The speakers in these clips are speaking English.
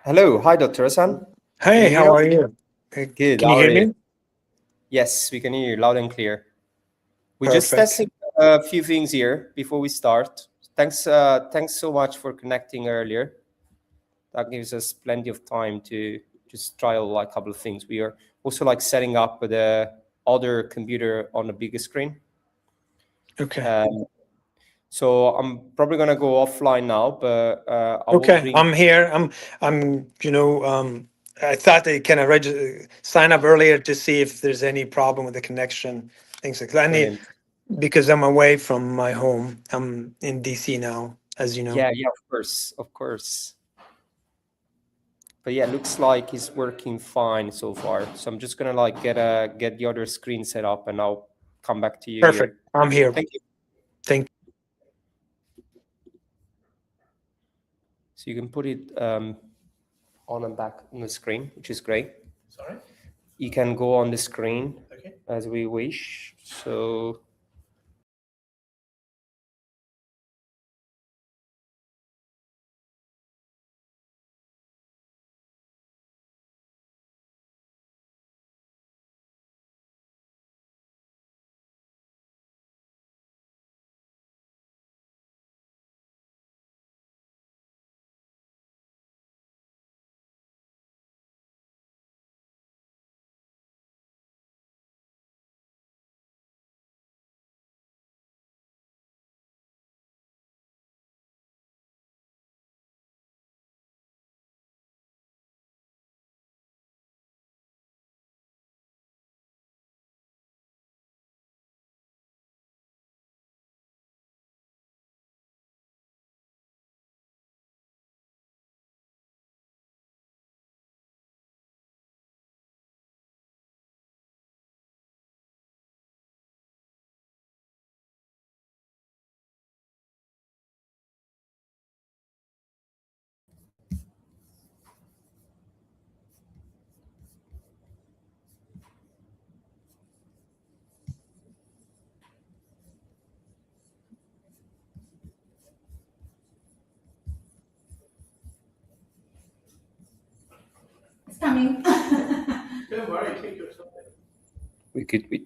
Hello, hi, Dr. Hasan. Can Hey, you hear how us? are you? Good. Can How you are hear you? me? Yes, we can hear you loud and clear. We're just Perfect. testing a few things here before we start. Thanks so much for connecting earlier. That gives us plenty of time to just trial like a couple of things. We are also like setting up the other computer on a bigger screen. Okay. Um, so I'm probably gonna go offline now, but I will Okay. bring. I'm here. I thought they kind of sign up earlier to see if there's any problem with the connection, things like that. Brilliant. Because I'm away from my home. I'm in DC now, as you know. Yeah, yeah, of course, of course. But yeah, looks like it's working fine so far. So I'm just gonna like get the other screen set up, and I'll come back to you Perfect. here. I'm here. Thank you. Thank So you can put it on and back on the screen, which is great. Sorry? You can go on the screen Okay. as we wish. So It's coming. Don't worry, take your time. we could be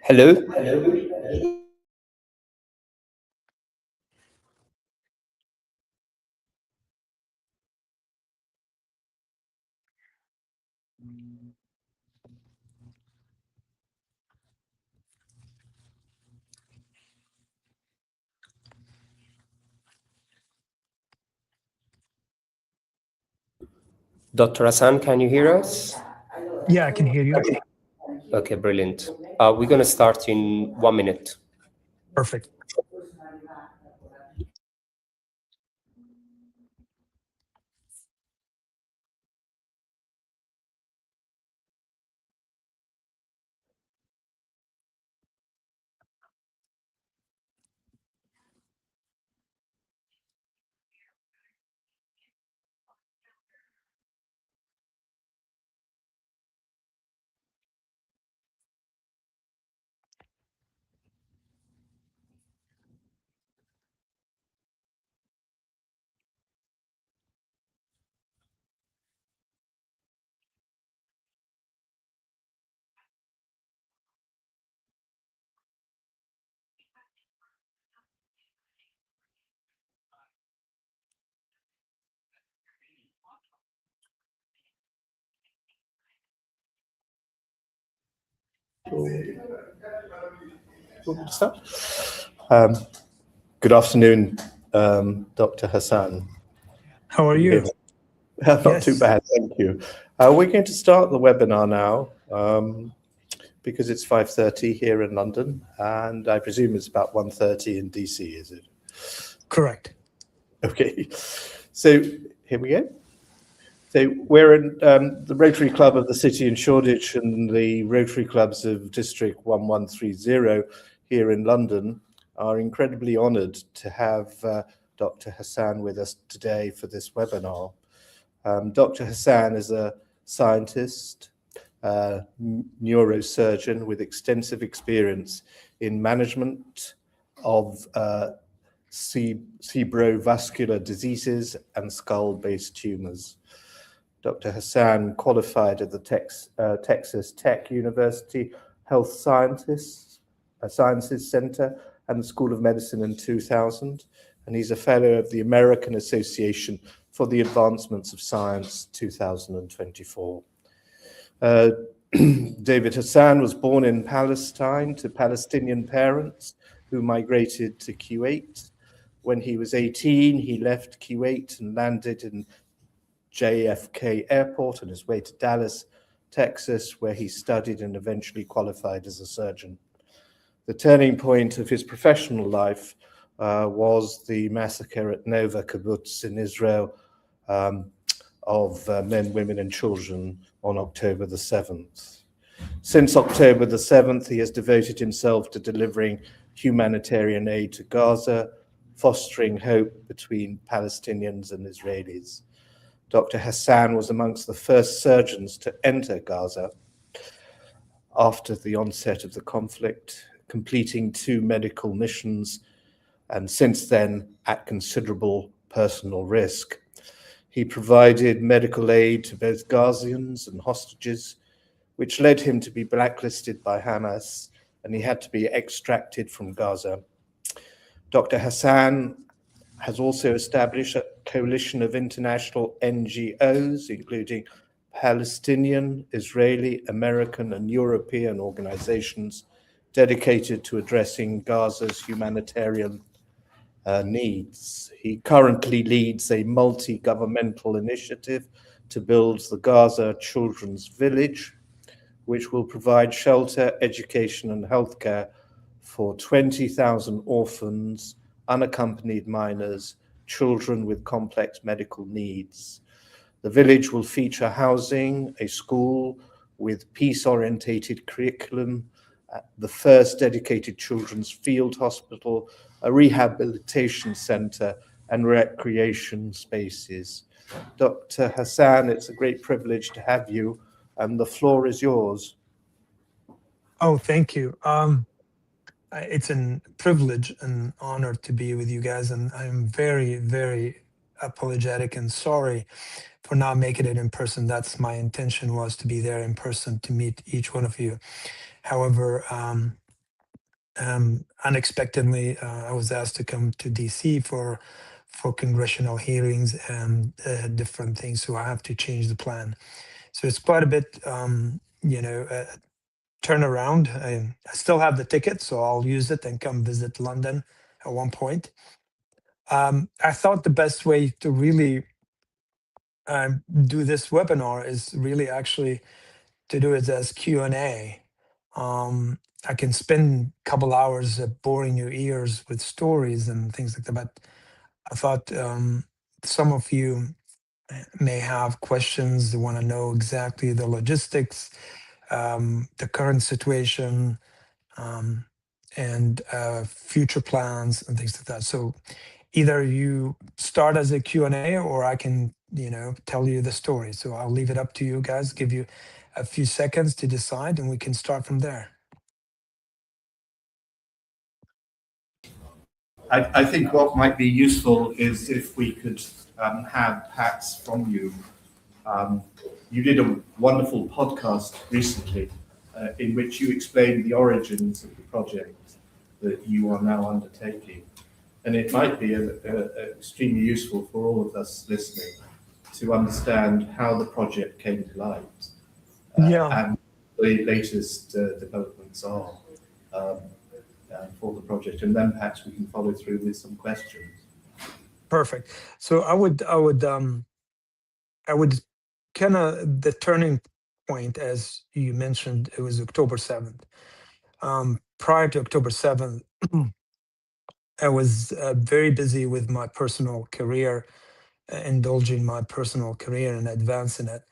Hello? Dr. Hasan, can you hear us? Yeah, I can hear you. Okay, brilliant. We're going to start in 1 minute. Perfect. Good afternoon, Dr. Hasan. How are you? Not too bad, thank you. We're going to start the webinar now because it's 5:30 here in London, and I presume it's about 1:30 in DC, is it? Correct. Okay, so here we go. So we're in the Rotary Club of the City and Shoreditch and the Rotary Clubs of District 1130 here in London are incredibly honoured to have Dr. Hasan with us today for this webinar. Dr. Hasan is a scientist, neurosurgeon with extensive experience in management of cerebrovascular diseases and skull-based tumours. Dr. Hasan qualified at the Texas Tech University Health Sciences Center and the School of Medicine in 2000, and he's a fellow of the American Association for the Advancements of Science 2024. David Hasan was born in Palestine to Palestinian parents who migrated to Kuwait. When he was 18, he left Kuwait and landed in JFK Airport on his way to Dallas, Texas, where he studied and eventually qualified as a surgeon. The turning point of his professional life was the massacre at Nova Kibbutz in Israel of men, women, and children on October the 7th. Since October the 7th, he has devoted himself to delivering humanitarian aid to Gaza, fostering hope between Palestinians and Israelis. Dr. Hasan was amongst the first surgeons to enter Gaza after the onset of the conflict, completing 2 medical missions, and since then at considerable personal risk. He provided medical aid to both Gazians and hostages, which led him to be blacklisted by Hamas, and he had to be extracted from Gaza. Dr. Hasan has also established a coalition of international NGOs, including Palestinian, Israeli, American, and European organizations dedicated to addressing Gaza's humanitarian needs. He currently leads a multi-governmental initiative to build the Gaza Children's Village, which will provide shelter, education, and healthcare for 20,000 orphans, unaccompanied minors, children with complex medical needs. The village will feature housing, a school with peace-orientated curriculum, the first dedicated children's field hospital, a rehabilitation center, and recreation spaces. Dr. Hasan, it's a great privilege to have you, and the floor is yours. Oh, thank you. It's a privilege and honor to be with you guys, and I'm very, very apologetic and sorry for not making it in person. That's my intention, was to be there in person to meet each one of you. However, unexpectedly, I was asked to come to DC for congressional hearings and different things, so I have to change the plan. So it's quite a bit, turnaround. I still have the ticket, so I'll use it and come visit London at one point. I thought the best way to really do this webinar is really actually to do it as Q&A. I can spend a couple hours boring your ears with stories and things like that, but I thought some of you may have questions. They want to know exactly the logistics, the current situation, and future plans and things like that. So either you start as a Q&A, or I can, tell you the story. So I'll leave it up to you guys, give you a few seconds to decide, and we can start from there. I think what might be useful is if we could have perhaps from you. You did a wonderful podcast recently in which you explained the origins of the project that you are now undertaking. And it might be extremely useful for all of us listening to understand how the project came to light and the latest developments are for the project. And then perhaps we can follow through with some questions. Perfect. So I would kind of, the turning point, as you mentioned, it was October 7th. Prior to October 7th, I was very busy with my personal career, indulging my personal career and advancing it.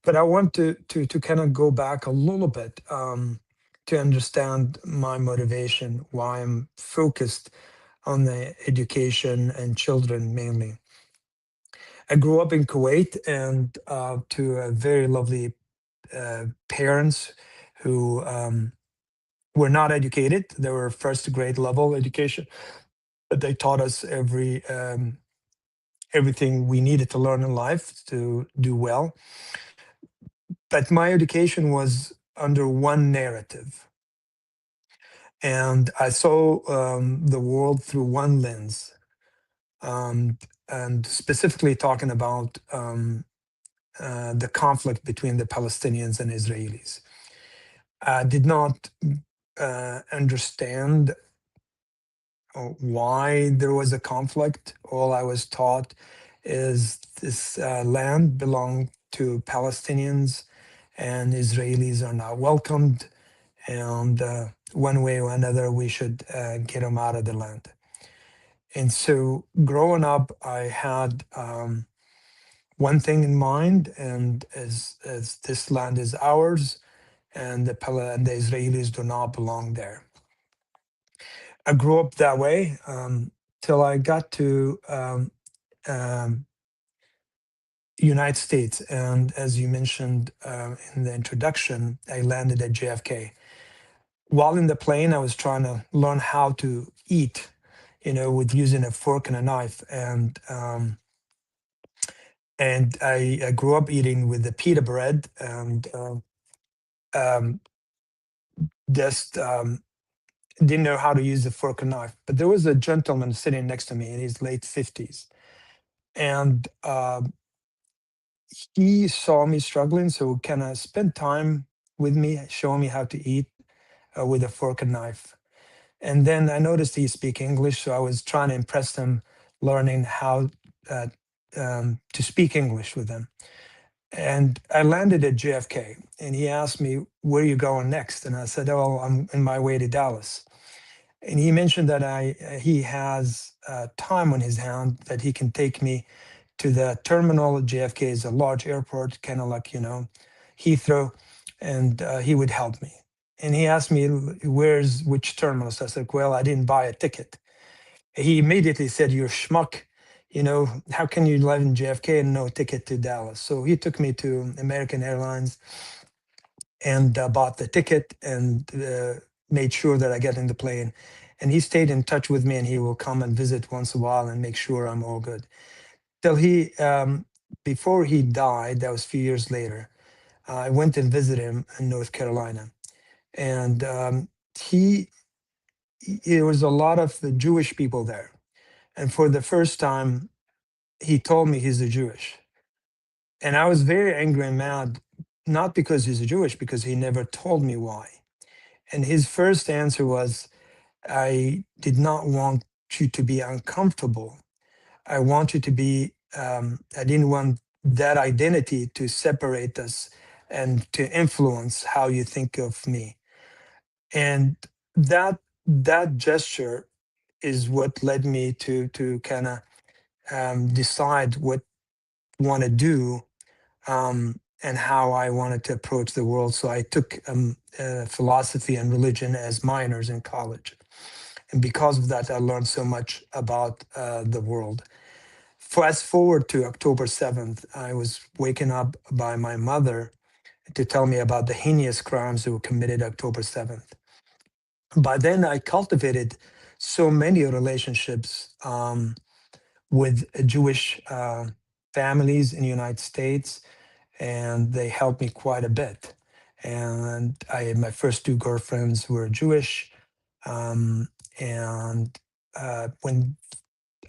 But I want to kind of go back a little bit to understand my motivation, why I'm focused on the education and children mainly. I grew up in Kuwait, and to a very lovely parents who were not educated. They were first grade level education, but they taught us everything we needed to learn in life to do well. But my education was under one narrative, and I saw the world through one lens, and specifically talking about the conflict between the Palestinians and Israelis. I did not understand why there was a conflict. All I was taught is this land belonged to Palestinians, and Israelis are not welcomed, and one way or another we should get them out of the land. And so growing up, I had one thing in mind, and as this land is ours, and the Israelis do not belong there. I grew up that way till I got to United States, and as you mentioned in the introduction, I landed at JFK. While in the plane, I was trying to learn how to eat, with using a fork and a knife, and I grew up eating with the pita bread, and just didn't know how to use a fork and knife. But there was a gentleman sitting next to me in his late 50s, and he saw me struggling, so kind of spent time with me, showing me how to eat with a fork and knife. And then I noticed he speak English, so I was trying to impress him, learning how to speak English with him. And I landed at JFK, and he asked me, "Where are you going next?" And I said, "Oh, I'm in my way to Dallas." And he mentioned that he has time on his hand that he can take me to the terminal. JFK is a large airport, kind of like, Heathrow, and he would help me. And he asked me, which terminal? So I said, well, I didn't buy a ticket. He immediately said, "You're schmuck. How can you live in JFK and no ticket to Dallas?" So he took me to American Airlines and bought the ticket, and made sure that I get in the plane. And he stayed in touch with me, and he will come and visit once in a while and make sure I'm all good. Till he, before he died, that was a few years later, I went and visited him in North Carolina. And there was a lot of the Jewish people there. And for the first time, he told me he's a Jewish. And I was very angry and mad, not because he's a Jewish, because he never told me why. And his first answer was, I did not want you to be uncomfortable. I want you to be, I didn't want that identity to separate us and to influence how you think of me. And that gesture is what led me to kind of decide what I want to do, and how I wanted to approach the world. So I took philosophy and religion as minors in college. And because of that, I learned so much about the world. Fast forward to October 7th, I was waken up by my mother to tell me about the heinous crimes that were committed October 7th. By then, I cultivated so many relationships with Jewish families in the United States, and they helped me quite a bit. And my first two girlfriends were Jewish. And when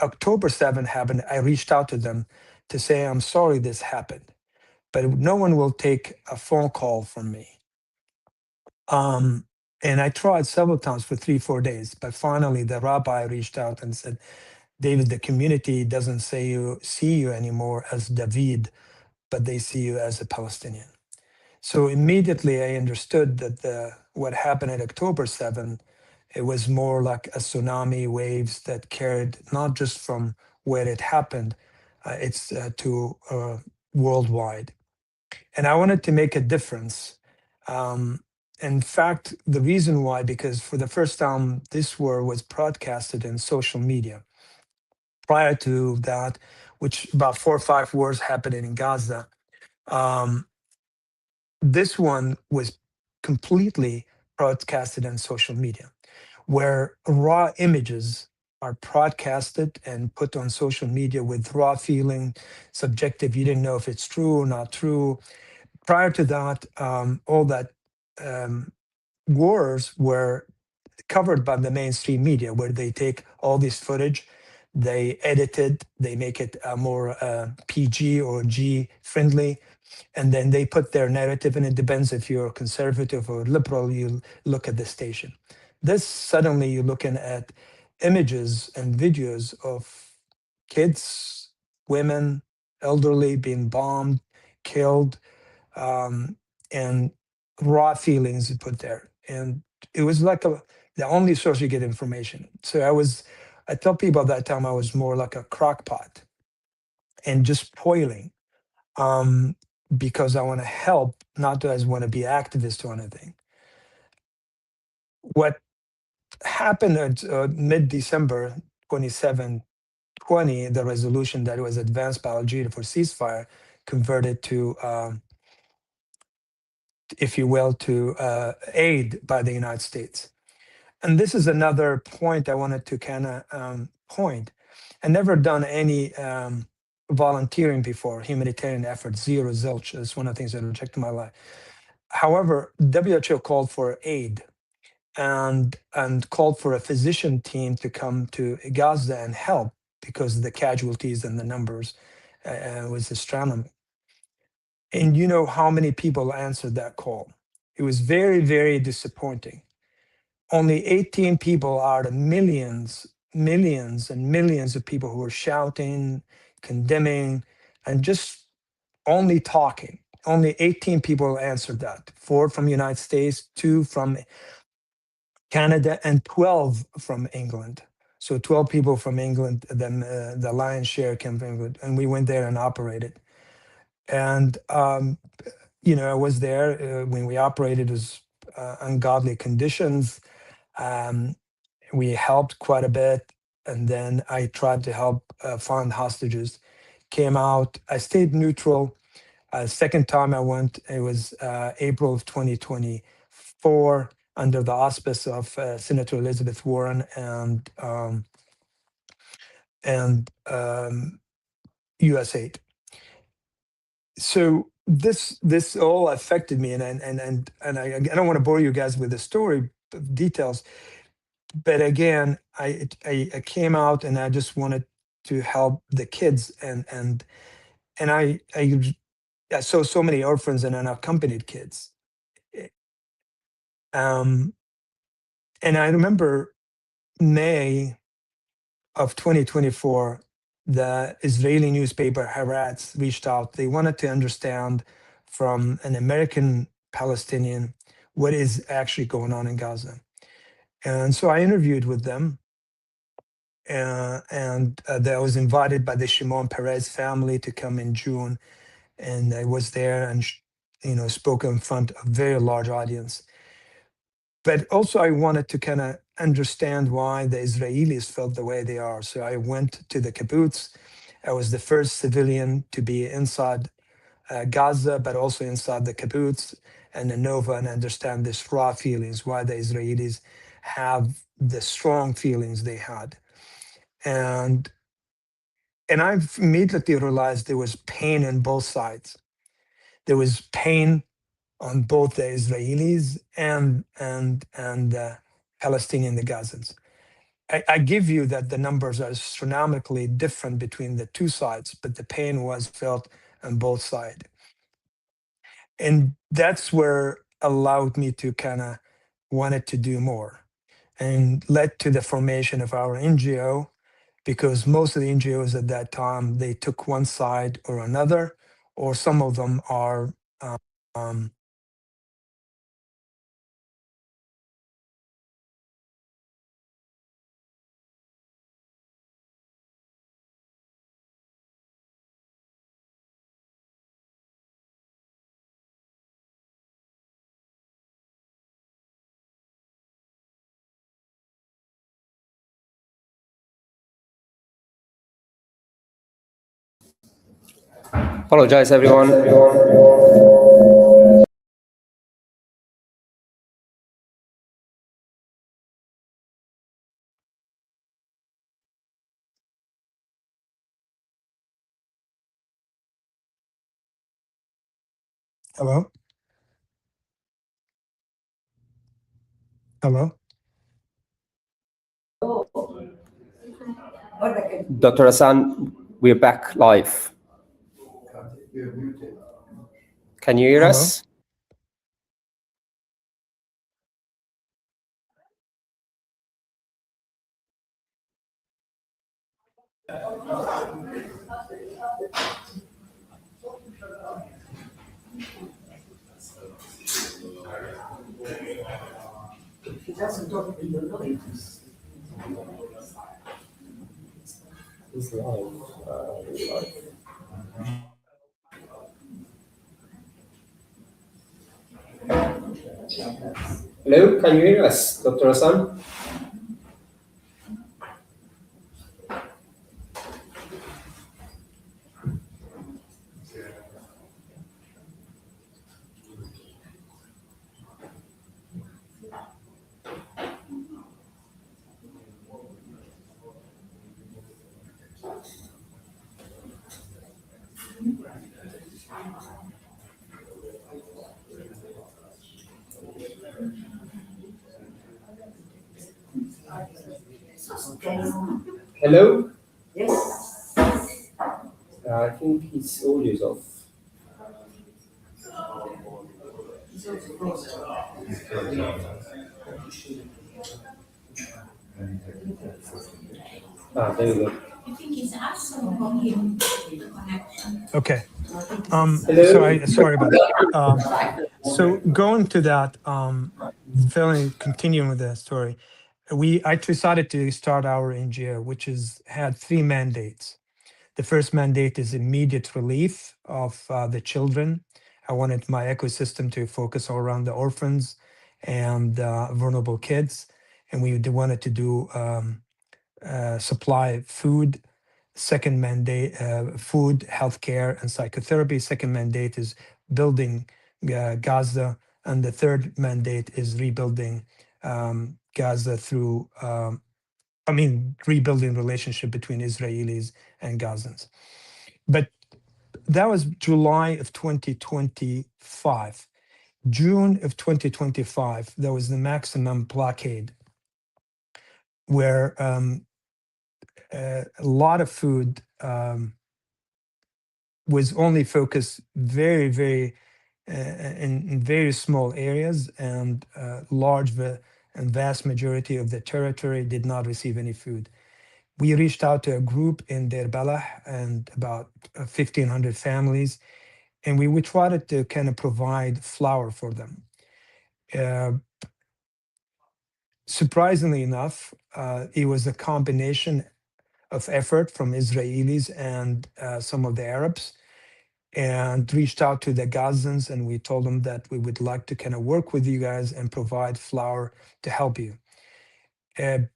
October 7th happened, I reached out to them to say, I'm sorry this happened, but no one will take a phone call from me. And I tried several times for 3-4 days, but finally the rabbi reached out and said, David, the community doesn't see you anymore as David, but they see you as a Palestinian. So immediately I understood that what happened at October 7th, it was more like a tsunami waves that carried not just from where it happened, it's to worldwide. And I wanted to make a difference. In fact, the reason why, because for the first time, this war was broadcasted in social media. Prior to that, which about 4 or 5 wars happened in Gaza, this one was completely broadcasted on social media, where raw images are broadcasted and put on social media with raw feeling, subjective. You didn't know if it's true or not true. Prior to that, all that wars were covered by the mainstream media, where they take all this footage, they edit it, they make it more PG or G friendly, and then they put their narrative, and it depends if you're conservative or liberal, you look at the station. This suddenly you're looking at images and videos of kids, women, elderly being bombed, killed, and raw feelings put there. And it was like the only source you get information. So I tell people at that time I was more like a crock pot and just boiling, because I want to help, not as want to be activist or anything. What happened at mid-December 27/20, the resolution that was advanced by Algeria for ceasefire converted to, if you will, to aid by the United States. And this is another point I wanted to kind of point. I never done any volunteering before, humanitarian efforts, zero, zilch. It's one of the things I rejected in my life. However, WHO called for aid and called for a physician team to come to Gaza and help because the casualties and the numbers was astronomical. And you know how many people answered that call? It was very, very disappointing. Only 18 people out of millions and millions of people who were shouting, condemning, and just only talking. Only 18 people answered that. 4 from the United States, 2 from Canada, and 12 from England. So 12 people from England, then the lion's share came from England, and we went there and operated. And, I was there when we operated. It was ungodly conditions. We helped quite a bit, and then I tried to help find hostages. Came out. I stayed neutral. Second time I went, it was April of 2024. under the auspice of Senator Elizabeth Warren and USAID. So this all affected me, and I don't want to bore you guys with the story details, but again, I came out and I just wanted to help the kids, and I saw so many orphans and unaccompanied kids. And I remember May of 2024, the Israeli newspaper Haaretz reached out. They wanted to understand from an American Palestinian what is actually going on in Gaza. And so I interviewed with them. And I was invited by the Shimon Peres family to come in June. And I was there and, spoke in front of a very large audience. But also I wanted to kind of understand why the Israelis felt the way they are. So I went to the kibbutz. I was the first civilian to be inside Gaza, but also inside the kibbutz and the Nova, and understand this raw feelings, why the Israelis have the strong feelings they had. And I immediately realized there was pain on both sides. There was pain on both the Israelis and Palestinian, the Gazans. I give you that the numbers are astronomically different between the two sides, but the pain was felt on both sides. And that's where allowed me to kind of wanted to do more, and led to the formation of our NGO, because most of the NGOs at that time, they took one side or another, or some of them are Apologize, everyone. Hello? Hello? Dr. Hasan, we're back live. Can you hear Hello? us? Hello, can you hear us, Dr. Hasan? Hello? Yes. I think his audio is off. There we go. I think it's also for him, the connection. Okay. Hello? Sorry about that. So going to that, continuing with the story, I decided to start our NGO, which had three mandates. The first mandate is immediate relief of the children. I wanted my ecosystem to focus all around the orphans and vulnerable kids, and we wanted to do supply food. Second mandate, food, healthcare, and psychotherapy. Second mandate is building Gaza And the third mandate is rebuilding Gaza through, rebuilding relationship between Israelis and Gazans. But that was July of 2025. June of 2025, there was the maximum blockade where a lot of food was only focused very, very in very small areas, and and vast majority of the territory did not receive any food. We reached out to a group in Deir al-Balah and about 1,500 families, and we tried to kind of provide flour for them. Surprisingly enough, it was a combination of effort from Israelis and some of the Arabs, and reached out to the Gazans, and we told them that we would like to kind of work with you guys and provide flour to help you.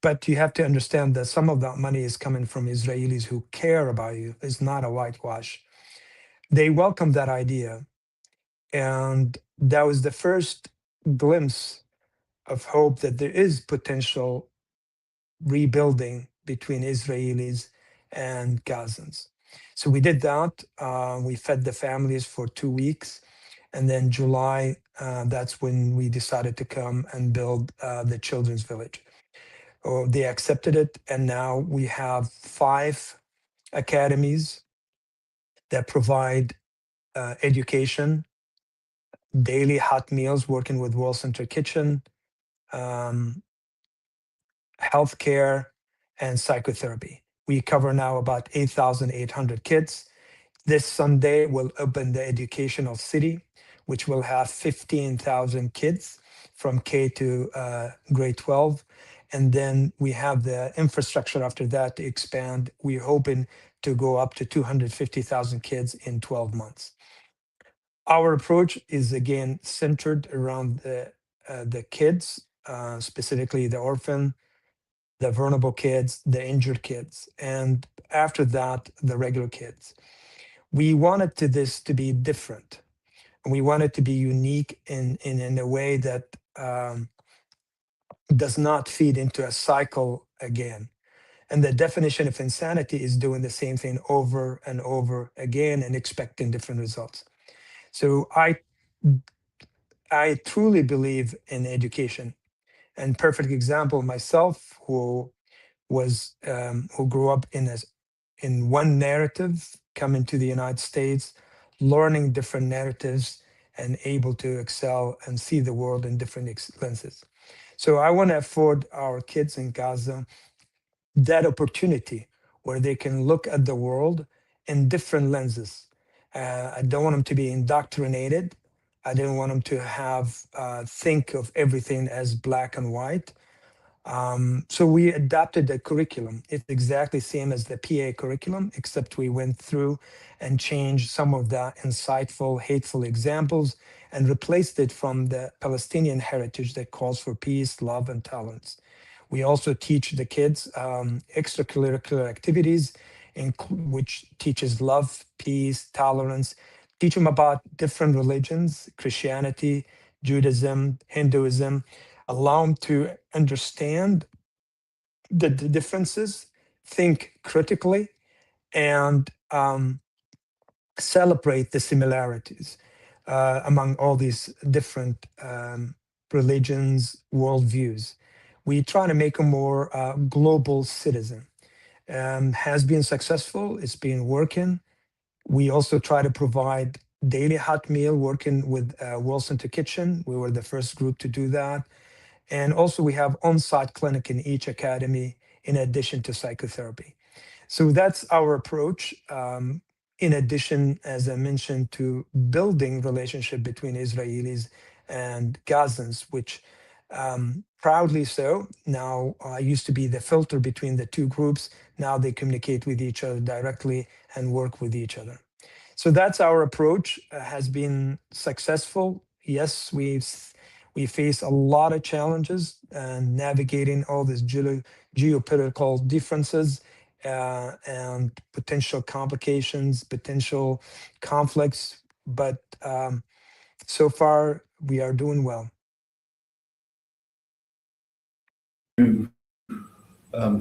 But you have to understand that some of that money is coming from Israelis who care about you. It's not a whitewash. They welcomed that idea, and that was the first glimpse of hope that there is potential rebuilding between Israelis and Gazans. So we did that. We fed the families for 2 weeks. And then July, that's when we decided to come and build the children's village. They accepted it. And now we have 5 academies that provide education, daily hot meals, working with World Center Kitchen, healthcare, and psychotherapy. We cover now about 8,800 kids. This Sunday, we'll open the educational city, which will have 15,000 kids from K to grade 12. And then we have the infrastructure after that to expand. We're hoping to go up to 250,000 kids in 12 months. Our approach is, again, centered around the kids, specifically the orphan, the vulnerable kids, the injured kids, and after that, the regular kids. We wanted this to be different. We want it to be unique in a way that does not feed into a cycle again. And the definition of insanity is doing the same thing over and over again and expecting different results. So I truly believe in education. And perfect example, myself, who grew up in one narrative, coming to the United States, learning different narratives, and able to excel and see the world in different lenses. So I want to afford our kids in Gaza that opportunity where they can look at the world in different lenses. I don't want them to be indoctrinated. I didn't want them to have think of everything as black and white. So we adapted the curriculum. It's exactly same as the PA curriculum, except we went through and changed some of the insightful, hateful examples and replaced it from the Palestinian heritage that calls for peace, love, and tolerance. We also teach the kids extracurricular activities, which teaches love, peace, tolerance. Teach them about different religions, Christianity, Judaism, Hinduism. Allow them to understand the differences, think critically, and celebrate the similarities among all these different religions, worldviews. We try to make a more global citizen. Has been successful. It's been working. We also try to provide daily hot meal, working with World Center Kitchen. We were the first group to do that. And also we have on-site clinic in each academy in addition to psychotherapy. So that's our approach. In addition, as I mentioned, to building relationship between Israelis and Gazans, which proudly so. Now, I used to be the filter between the two groups. Now they communicate with each other directly and work with each other. So that's our approach. Has been successful. Yes, we face a lot of challenges navigating all these geopolitical differences and potential complications, potential conflicts. But so far, we are doing well.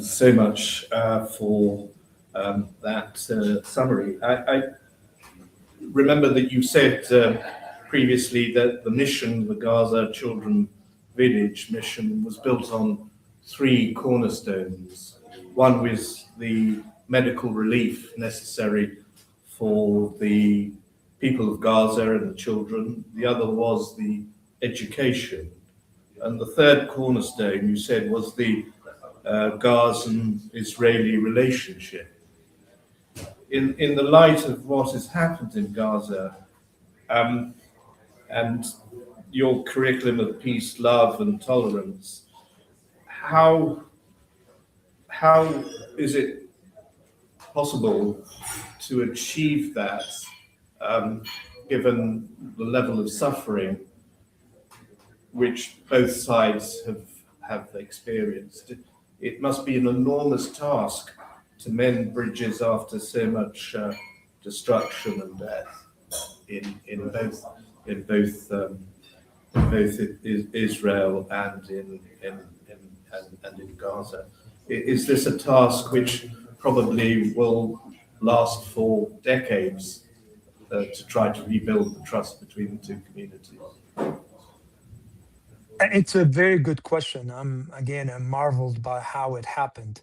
So much for that summary. I remember that you said previously that the mission, the Gaza Children Village mission, was built on 3 cornerstones. One was the medical relief necessary for the people of Gaza and the children. The other was the education. And the third cornerstone, you said, was the Gazan-Israeli relationship. In the light of what has happened in Gaza, and your curriculum of peace, love, and tolerance, how is it possible to achieve that, given the level of suffering which both sides have experienced? It must be an enormous task to mend bridges after so much destruction and death in both Israel and in Gaza. Is this a task which probably will last for decades to try to rebuild the trust between the two communities? It's a very good question. I'm marveled by how it happened.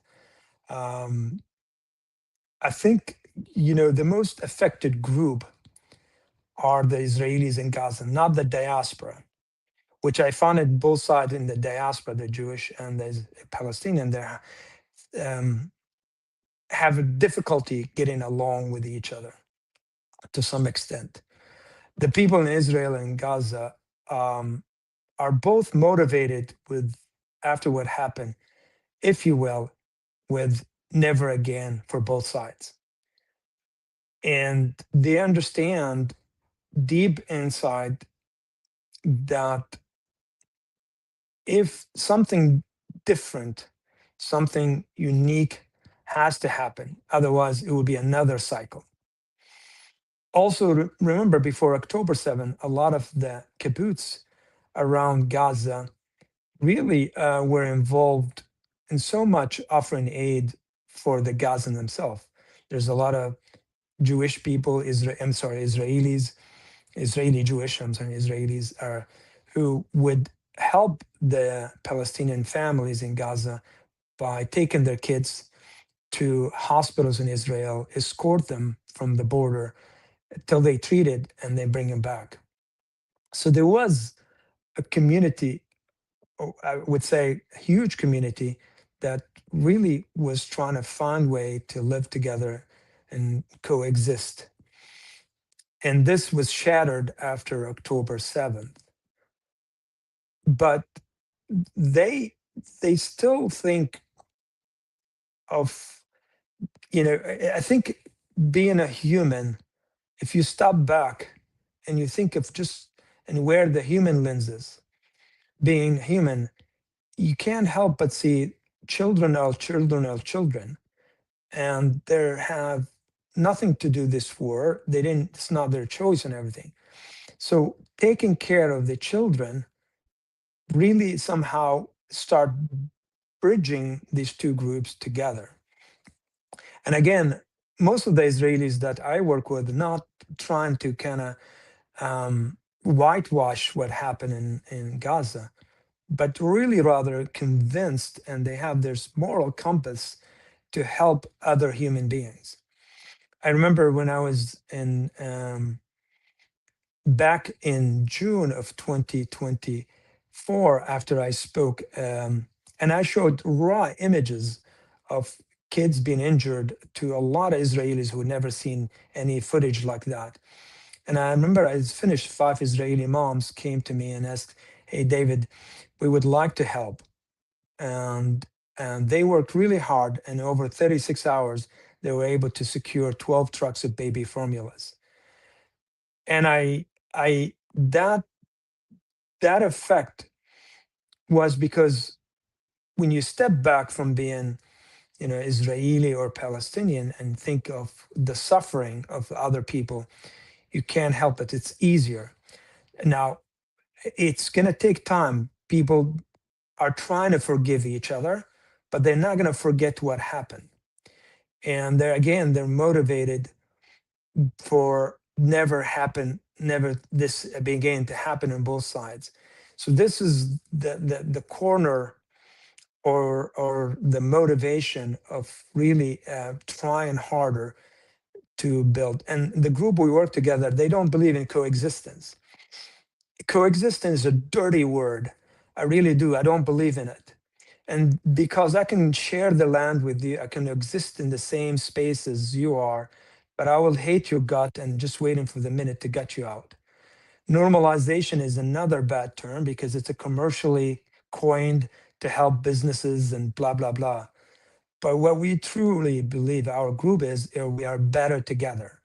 I think, the most affected group are the Israelis in Gaza, not the diaspora, which I found it both sides in the diaspora, the Jewish and the Palestinian, they have a difficulty getting along with each other to some extent. The people in Israel and Gaza are both motivated with, after what happened, if you will, with never again for both sides. And they understand deep inside that if something different, something unique has to happen, otherwise it will be another cycle. Also, remember before October 7, a lot of the kibbutz around Gaza really were involved in so much offering aid for the Gazan themselves. There's a lot of Jewish people, Israelis, Israeli Jewish, Israelis are who would help the Palestinian families in Gaza by taking their kids to hospitals in Israel, escort them from the border till they treated, and they bring them back. So there was a community, I would say a huge community, that really was trying to find way to live together and coexist. And this was shattered after October 7th. But they still think of, I think being a human, if you stop back and you think of just and wear the human lenses, being human, you can't help but see children are children are children, and they have nothing to do this war. They didn't. It's not their choice and everything. So taking care of the children really somehow start bridging these two groups together. And again, most of the Israelis that I work with not trying to kind of whitewash what happened in Gaza, but really rather convinced, and they have this moral compass to help other human beings. I remember when I was in back in June of 2024, after I spoke, and I showed raw images of kids being injured to a lot of Israelis who had never seen any footage like that. And I remember I finished, 5 Israeli moms came to me and asked, "Hey, David, we would like to help." And they worked really hard, and over 36 hours, they were able to secure 12 trucks of baby formulas. And that effect was because when you step back from being, Israeli or Palestinian and think of the suffering of other people, you can't help it. It's easier. Now, it's going to take time. People are trying to forgive each other, but they're not going to forget what happened. And they're motivated for never this again to happen on both sides. So this is the corner or the motivation of really trying harder to build. And the group we work together, they don't believe in coexistence. Coexistence is a dirty word. I really do. I don't believe in it. And because I can share the land with you, I can exist in the same space as you are, but I will hate your gut and just waiting for the minute to gut you out. Normalization is another bad term because it's a commercially coined to help businesses and blah, blah, blah. But what we truly believe our group is we are better together.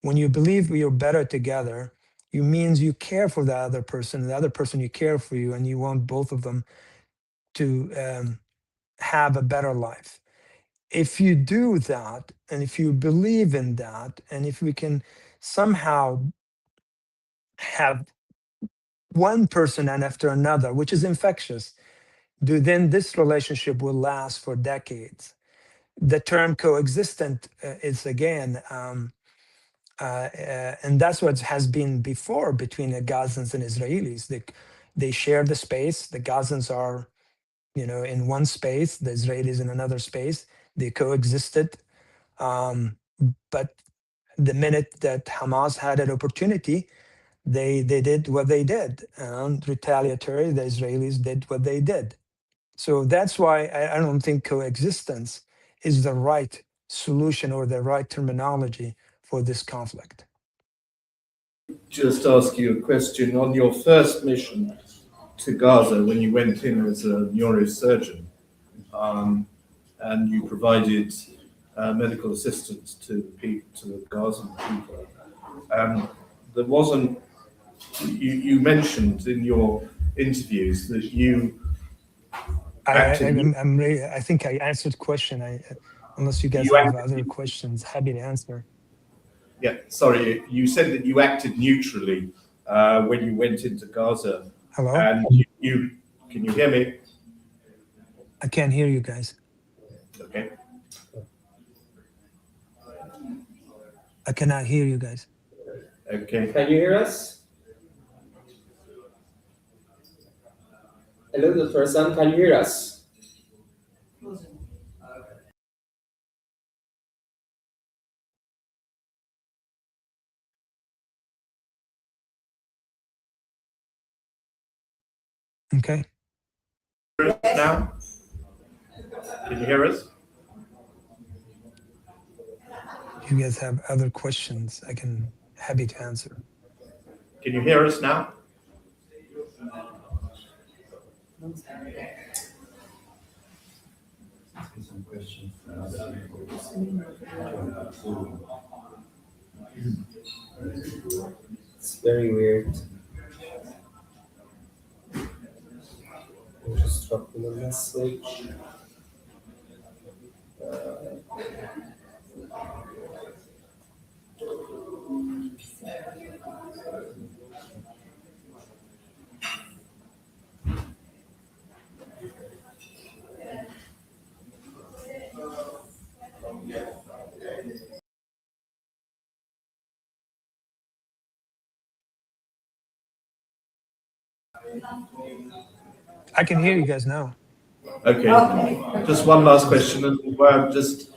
When you believe we are better together, it means you care for the other person, the other person you care for you, and you want both of them to have a better life. If you do that, and if you believe in that, and if we can somehow have one person and after another, which is infectious, then this relationship will last for decades. The term coexistent is again, and that's what has been before between the Gazans and Israelis. They share the space. The Gazans are, in one space. The Israelis in another space. They coexisted. But the minute that Hamas had an opportunity, they did what they did, and retaliatory, the Israelis did what they did. So that's why I don't think coexistence is the right solution or the right terminology for this conflict. Just ask you a question. On your first mission to Gaza, when you went in as a neurosurgeon, and you provided medical assistance to the Gazan people, there wasn't. You mentioned in your interviews that you. I think I answered the question. Unless you guys have other questions, happy to answer. Yeah, sorry. You said that you acted neutrally when you went into Gaza. Hello? And can you hear me? I can't hear you guys. Okay. I cannot hear you guys. Okay. Can you hear us? Hello, Dr. Hasan, can you hear us? Okay. Now? Can you hear us? If you guys have other questions, I can happy to answer. Can you hear us now? It's very weird. I'll just drop them a message. I can hear you guys now. Okay. Just one last question. The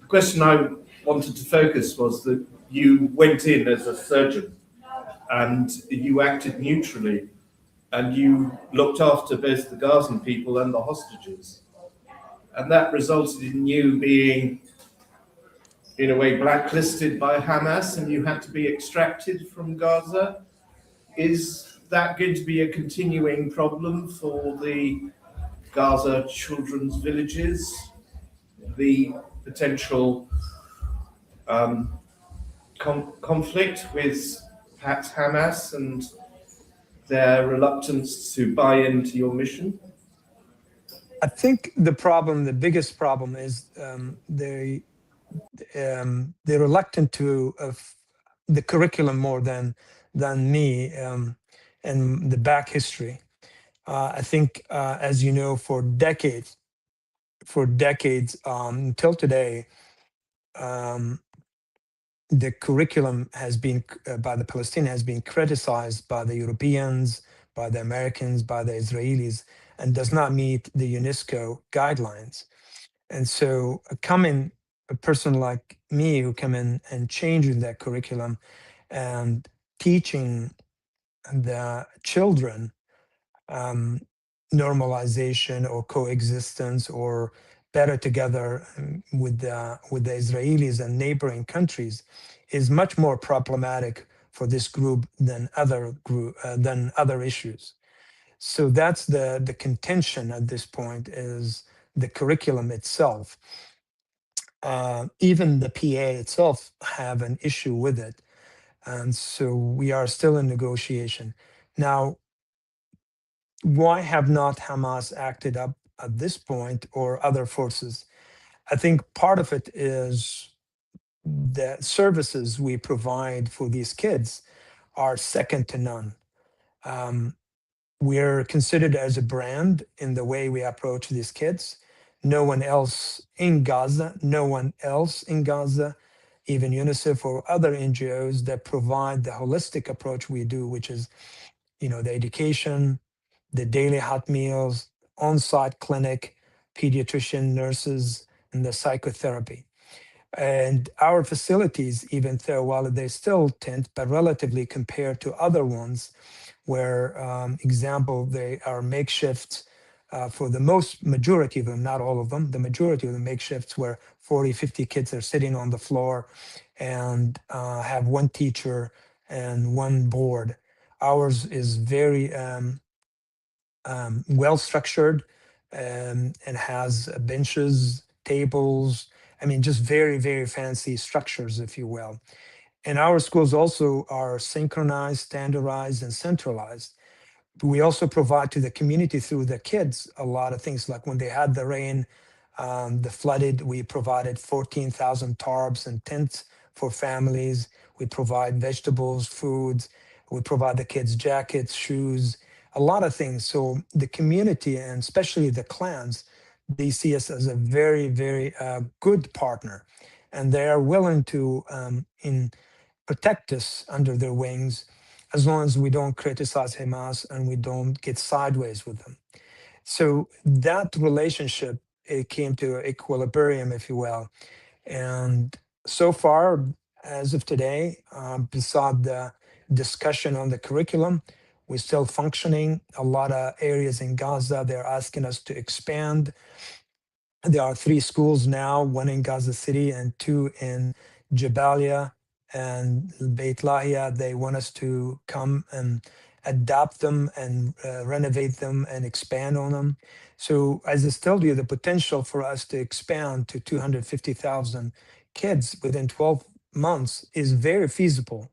question I wanted to focus was that you went in as a surgeon and you acted neutrally and you looked after both the Gazan people and the hostages. And that resulted in you being, in a way, blacklisted by Hamas and you had to be extracted from Gaza. Is that going to be a continuing problem for the Gaza children's villages? The potential conflict with perhaps Hamas and their reluctance to buy into your mission? I think the biggest problem is they're reluctant to the curriculum more than me. and the back history. I think, as you know, for decades, until today, um, the curriculum has been by the Palestinians has been criticized by the Europeans, by the Americans, by the Israelis, and does not meet the UNESCO guidelines. And so, a person like me who come in and changing that curriculum and teaching the children um, normalization or coexistence or better together with the Israelis and neighboring countries is much more problematic for this group than other issues. So that's the contention at this point is the curriculum itself. Even the PA itself have an issue with it, and so we are still in negotiation now. Why have not Hamas acted up at this point or other forces? I think part of it is the services we provide for these kids are second to none. Um, we're considered as a brand in the way we approach these kids. No one else in Gaza, even UNICEF or other NGOs that provide the holistic approach we do, which is, the education, the daily hot meals, on-site clinic, pediatrician, nurses, and the psychotherapy. And our facilities, even though while they still tent, but relatively compared to other ones, where, example, they are makeshifts for the majority of them, not all of them, the majority of the makeshifts where 40, 50 kids are sitting on the floor and have one teacher and one board. Ours is very well structured and has benches, tables. I mean, just very, very fancy structures, if you will. And our schools also are synchronized, standardized, and centralized. We also provide to the community through the kids a lot of things, like when they had the rain, the flooded, we provided 14,000 tarps and tents for families. We provide vegetables, foods. We provide the kids jackets, shoes, a lot of things. So the community, and especially the clans, they see us as a very, very good partner. And they are willing to protect us under their wings as long as we don't criticize Hamas and we don't get sideways with them. So that relationship, it came to equilibrium, if you will. And so far, as of today, beside the discussion on the curriculum, we're still functioning. A lot of areas in Gaza, they're asking us to expand. There are 3 schools now, one in Gaza City and 2 in Jabalia and Beit Lahia. They want us to come and adapt them and renovate them and expand on them. So as I told you, the potential for us to expand to 250,000 kids within 12 months is very feasible.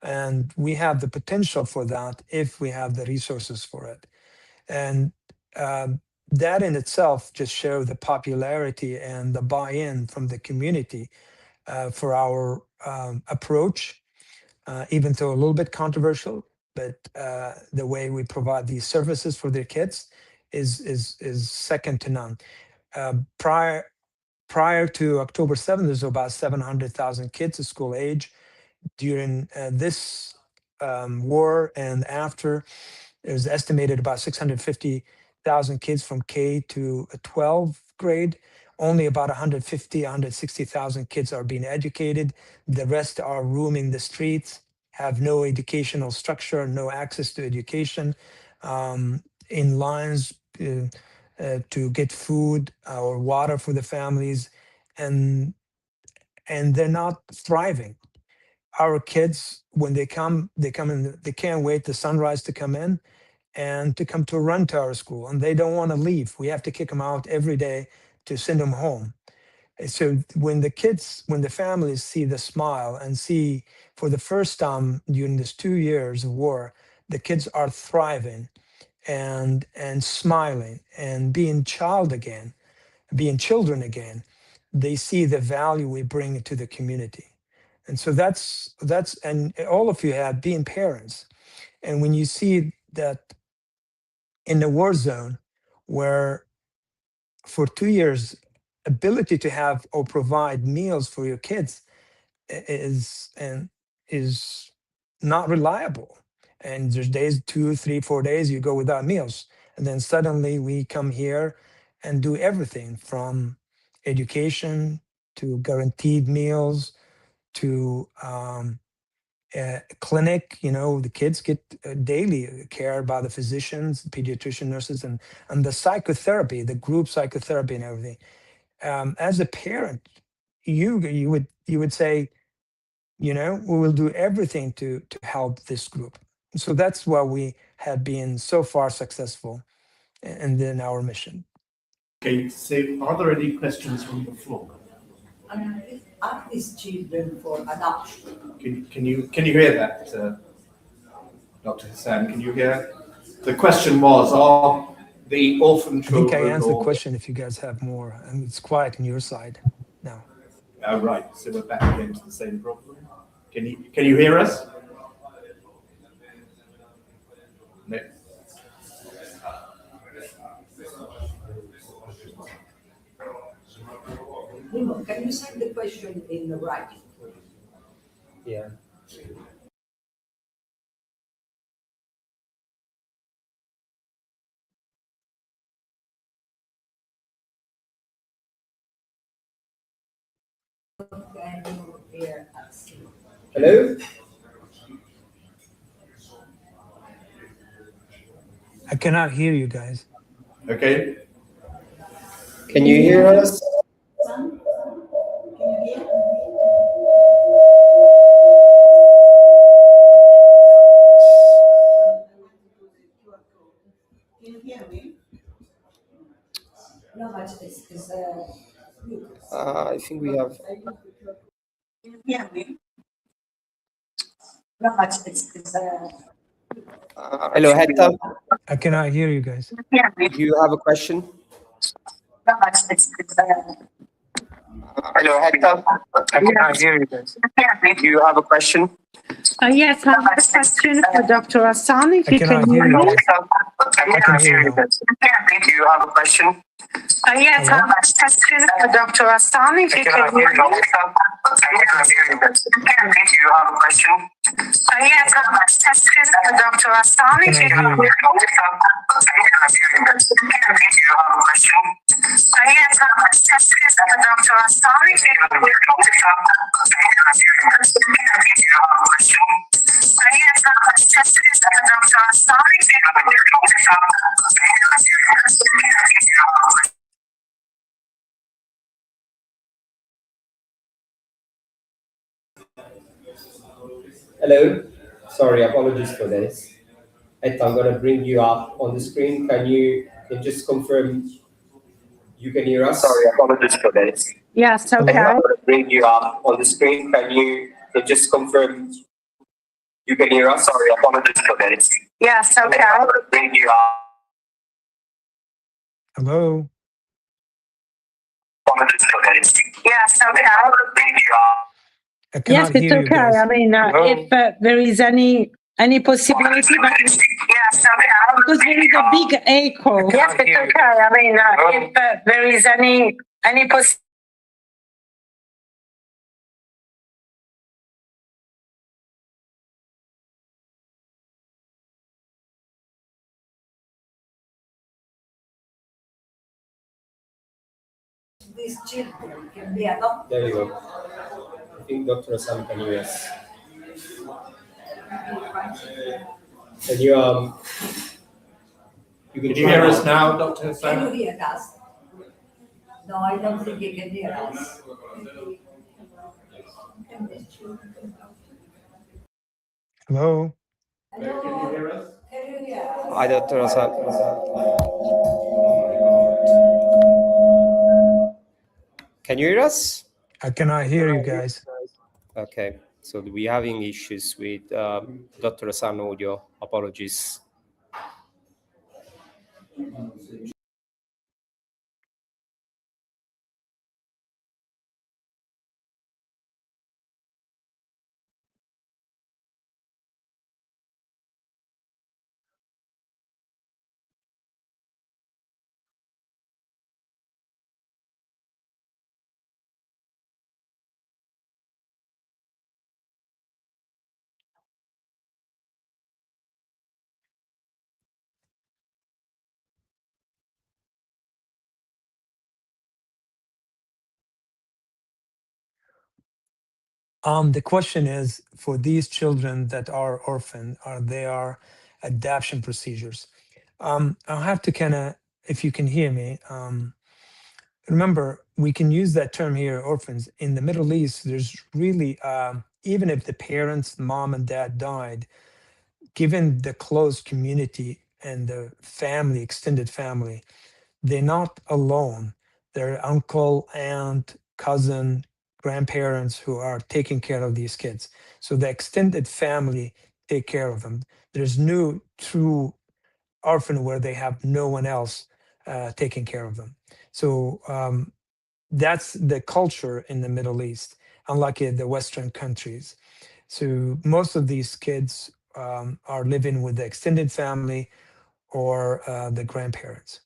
And we have the potential for that if we have the resources for it. And that in itself just shows the popularity and the buy-in from the community for our approach, even though a little bit controversial, but the way we provide these services for their kids is second to none. Prior to October 7th, there's about 700,000 kids at school age. During this war and after, there's estimated about 650,000 kids from K to 12th grade. Only about 150, 160,000 kids are being educated. The rest are roaming the streets, have no educational structure, no access to education, in lines to get food or water for the families, and they're not thriving. Our kids, when they come in, they can't wait the sunrise to come in and to come to run to our school, and they don't want to leave. We have to kick them out every day to send them home. And so when the families see the smile and see for the first time during this 2 years of war, the kids are thriving and smiling and being children again, they see the value we bring to the community. And so that's and all of you have been parents. And when you see that in the war zone, where for 2 years, ability to have or provide meals for your kids is not reliable. And there's days, 2, 3, 4 days you go without meals, and then suddenly we come here and do everything from education to guaranteed meals to clinic. The kids get daily care by the physicians, pediatrician, nurses, and the psychotherapy, the group psychotherapy, and everything. As a parent, you would say, we will do everything to help this group. So that's why we have been so far successful in our mission. Okay, so are there any questions from the floor? Are these children for adoption? Can you hear that, Dr. Hasan? Can you hear? The question was, are the orphan I think children I answered the question. If you guys have more, and it's quiet on your side now. Oh, right, so we're back again to the same problem. Can you hear us? No. Nemo, can you send the question in the writing? Yeah. Can you hear us? Hello? I cannot hear you guys. Okay. Can you hear us? Son, can you hear? Can you hear me? No, but it's I think we have. Can you hear me? No, but it's Hello, Hetta. I cannot hear you guys. Do you have a question? no, but it's Hello, Hetta. I cannot hear you guys. Do you have a question? Yes, I have a question for Dr. Hasan, if I you cannot can hear hear you me. guys. I can hear you now. Do you have a question? Yes, I have a question for Dr. Hasan, if you can hear me. Do you have a question? Yes, I have a question for Dr. Hasan, if you can hear me. Do you have a question? Yes, I have a question for Dr. Hasan, if you can hear me. Do you have a question? Yes, I have a question for Dr. Hasan, if you can hear me. Hello. Sorry, apologies for this. Hetta, I'm going to bring you up on the screen. Can you just confirm you can hear us? Sorry, apologies for this. Yes, okay. I'm going to bring you up on the screen. Can you just confirm you can hear us? Sorry, apologies for this. Yes, okay. I'm going to bring you up. Hello. Apologies for this. Yes, okay. I'm going to bring you up. I Yes, cannot it's hear you okay. guys. I mean, if there is any possibility, but Yes, okay. because there is a big echo. Yes, it's okay. I mean, if there is any possibility. these children can be adopted. There you go. I think Dr. Hasan can hear us. Can you you Can you hear us now, Dr. Can Hasan? you hear us? No, I don't think you can hear us. Hello. Hello? Can you hear us? Can you hear us? Hi, Dr. Hasan. Can you hear us? I cannot hear you guys. Okay, so we're having issues with Dr. Hasan audio. Apologies. The question is, for these children that are orphaned, are adoption procedures? I'll have to kind of, if you can hear me, remember, we can use that term here, orphans. In the Middle East, there's really, even if the parents, mom and dad died, given the close community and the family, extended family, they're not alone. Their uncle, aunt, cousin, grandparents who are taking care of these kids. So the extended family take care of them. There's no true orphan where they have no one else taking care of them. So that's the culture in the Middle East, unlike in the Western countries. So most of these kids are living with the extended family or the grandparents.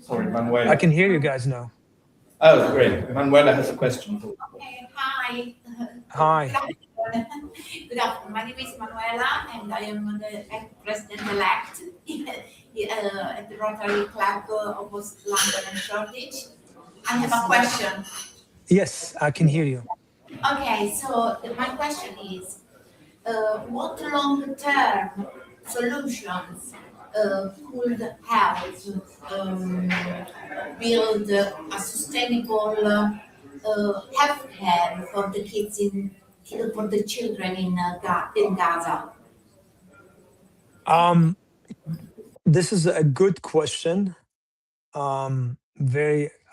Sorry, Manuela. I can hear you guys now. Oh, great. Manuela has a question. Okay, hi. Hi. Good afternoon. My name is Manuela, and I am the president-elect at the Rotary Club of London and Shoreditch. I have a question. Yes, I can hear you. Okay, so my question is, what long-term solutions could help build a sustainable healthcare for the kids for the children in Gaza? This is a good question. I'm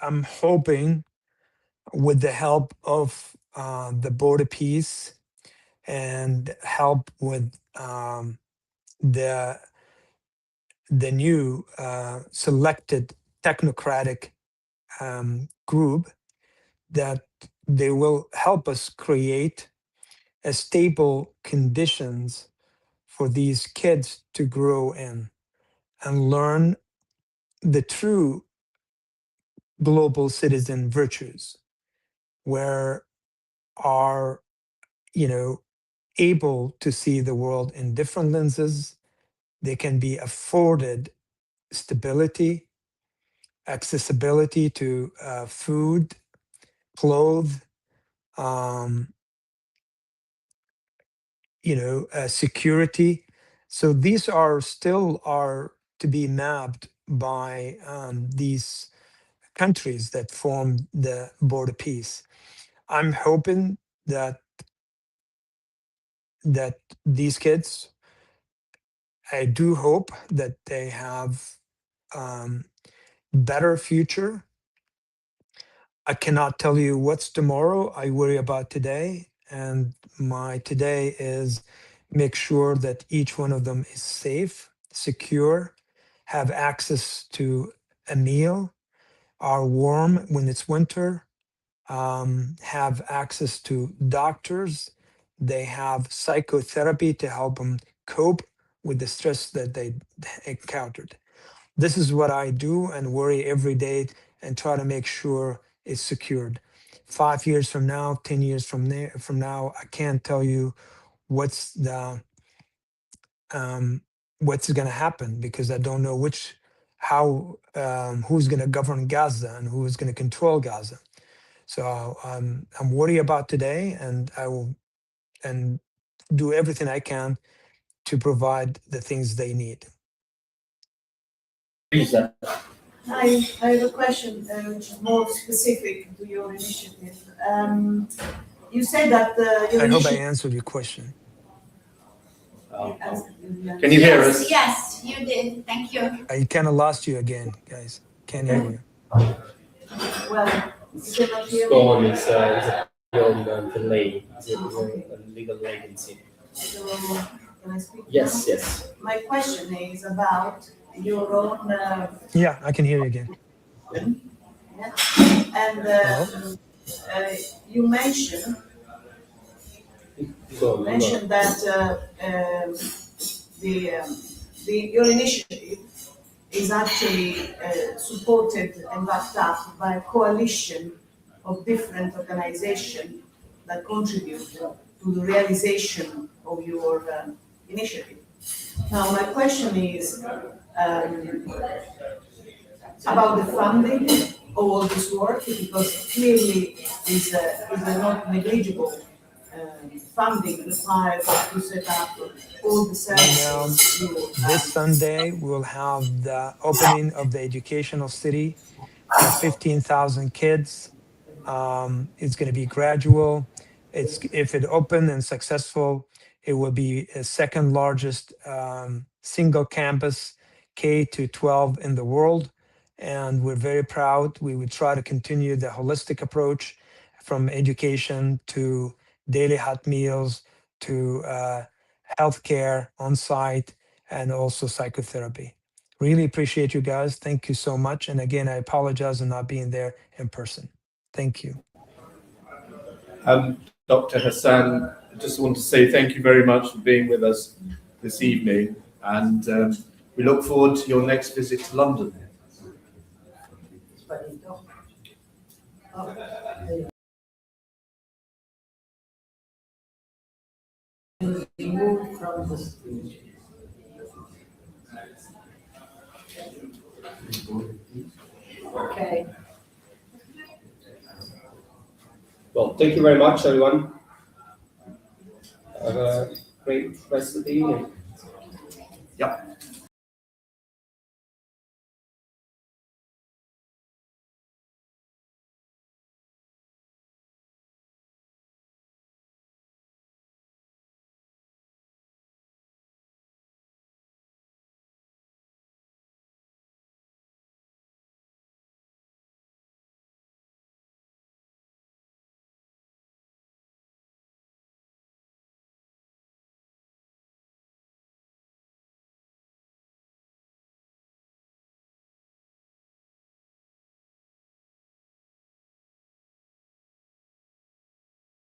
hoping with the help of the border peace and help with the new selected technocratic group, that they will help us create a stable conditions for these kids to grow in and learn the true global citizen virtues, where are, able to see the world in different lenses. They can be afforded stability, accessibility to food, clothes, security. So these are still to be mapped by these countries that form the border peace. I'm hoping that these kids, I do hope that they have better future. I cannot tell you what's tomorrow. I worry about today, and my today is make sure that each one of them is safe, secure, have access to a meal, are warm when it's winter, have access to doctors. They have psychotherapy to help them cope with the stress that they encountered. This is what I do and worry every day and try to make sure it's secured. 5 years from now, 10 years from now, I can't tell you what's going to happen, because I don't know who's going to govern Gaza and who is going to control Gaza. So I'm worried about today, and I will do everything I can to provide the things they need. I have a question which is more specific to your initiative. You said that your I hope I initiative. answered your question. Can you hear us? Yes, you did. Thank you. I kind of lost you again, guys. Can't hear you. Well, you cannot hear me. Storm is a delay, it's a legal latency. So, can I speak Yes, now? yes. My question is about your own. Yeah, I can hear you again. And you mentioned that your initiative is actually supported and backed up by a coalition of different organizations that contribute to the realization of your initiative. Now, my question is about the funding all this work, because clearly is a not negligible funding required to set up all the services. This Sunday, we'll have the opening of the educational city for 15,000 kids. It's going to be gradual. If it opened and successful, it will be a second largest single campus K to 12 in the world. And we're very proud. We would try to continue the holistic approach from education to daily hot meals to healthcare on site and also psychotherapy. Really appreciate you guys. Thank you so much. And again, I apologize for not being there in person. Thank you. Dr. Hasan, I just want to say thank you very much for being with us this evening, and we look forward to your next visit to London. Okay. Well, thank you very much, everyone. Have a great rest of the evening. Yep.